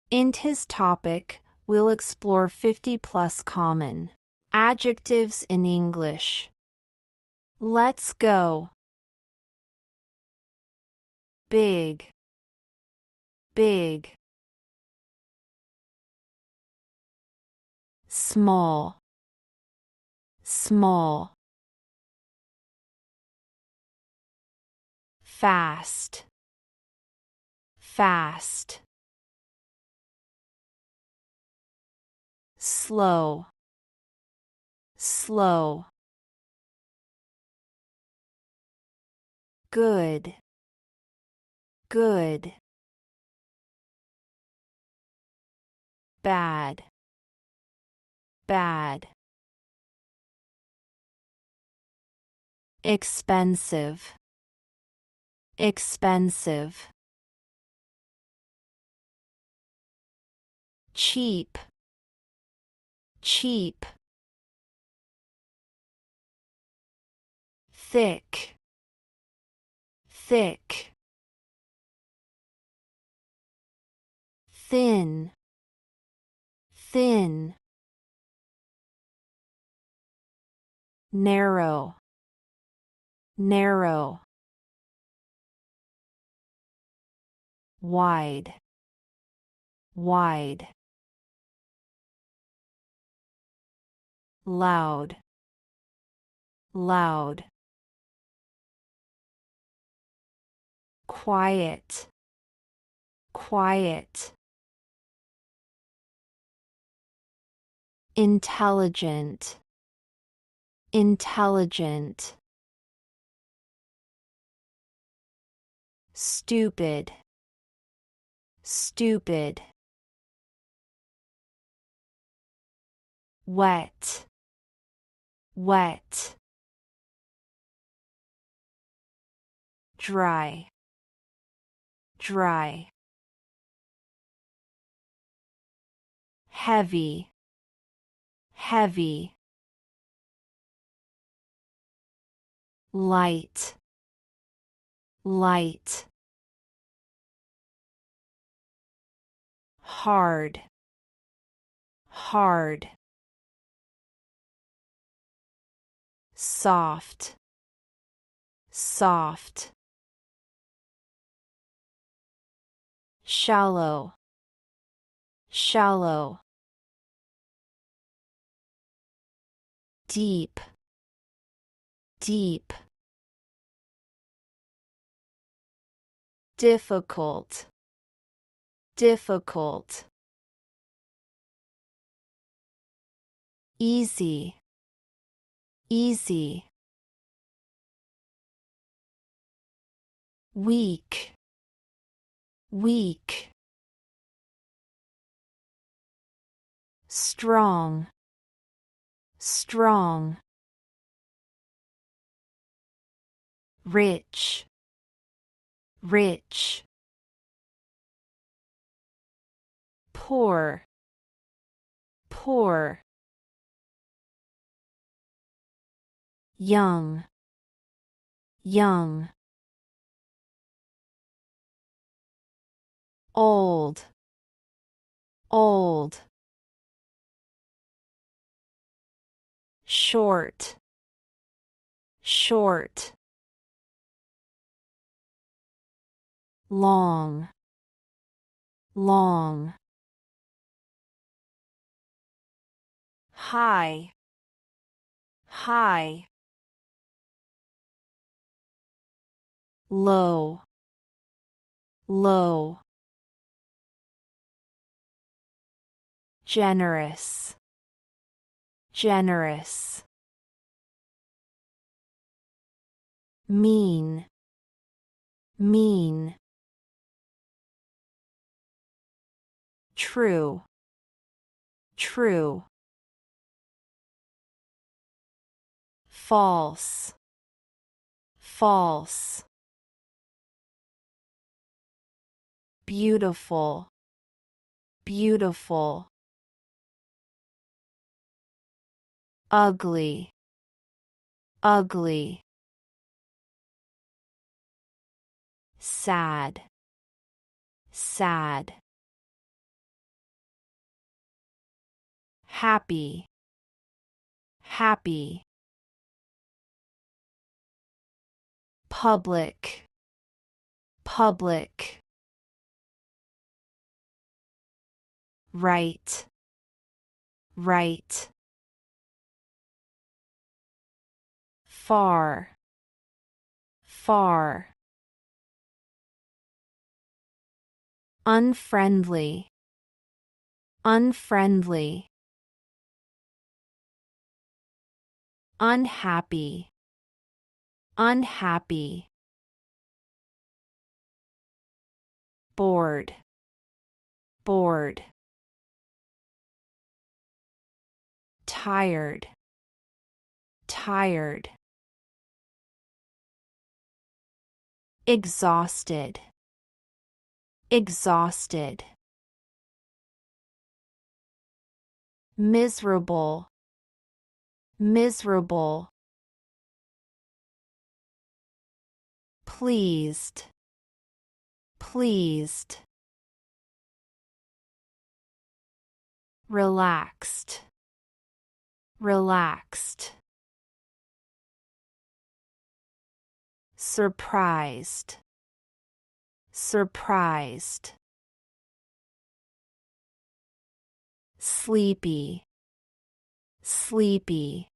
In his topic, we'll explore 50 plus common adjectives in English. Let's go. Big, big. Small, small. Fast, fast. Slow, slow. Good, good. Bad, bad. Expensive, expensive. Cheap, cheap. Thick, thick. Thin, thin. Narrow, narrow. Wide, wide. Loud, loud. Quiet, quiet. Intelligent, intelligent. Stupid, stupid. Wet, wet. Dry, dry. Heavy, heavy. Light, light. Hard, hard. Soft, soft. Shallow, shallow. Deep, deep. Difficult, difficult. Easy, easy. Weak, weak. Strong, strong. Rich, rich. Poor, poor. Young, young. Old, old. Short, short. Long, long. High, high. Low, low. Generous, generous. Mean, mean. True, true. False, false. Beautiful, beautiful. Ugly, ugly. Sad, sad. happy, happy. Public, public. Right, right. Far, far. Unfriendly, unfriendly. Unhappy, unhappy. Bored, bored. Tired, tired. Exhausted, exhausted. Miserable, miserable. Pleased, pleased. Relaxed, relaxed. Surprised, surprised. Sleepy, sleepy.